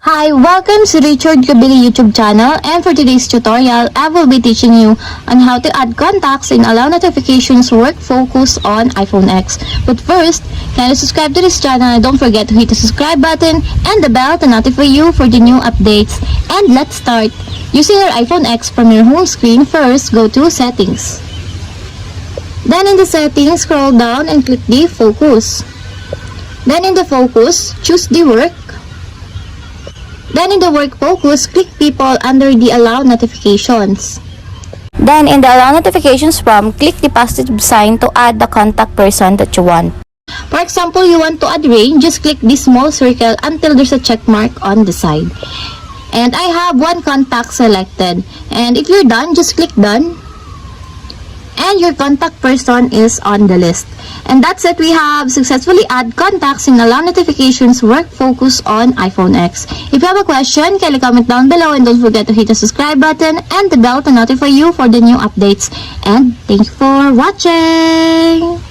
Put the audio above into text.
Hi, welcome to Richard Kabili YouTube channel, and for today's tutorial, I will be teaching you on how to add contacts and allow notifications work focus on iPhone X. But first, kindly subscribe to this channel and don't forget to hit the subscribe button and the bell to notify you for the new updates. And let's start. Using your iPhone X from your home screen, first go to Settings. Then in the Settings, scroll down and click the Focus. Then in the Focus, choose the Work. Then in the Work Focus, click People under the Allow Notifications. Then in the Allow Notifications prompt, click the positive sign to add the contact person that you want. For example, you want to add Rain, just click this small circle until there's a check mark on the side. And I have one contact selected. And if you're done, just click Done. And your contact person is on the list. And that's it. We have successfully add contacts and allow notifications work focus on iPhone X. If you have a question, kindly comment down below and don't forget to hit the subscribe button and the bell to notify you for the new updates. And thank you for watching!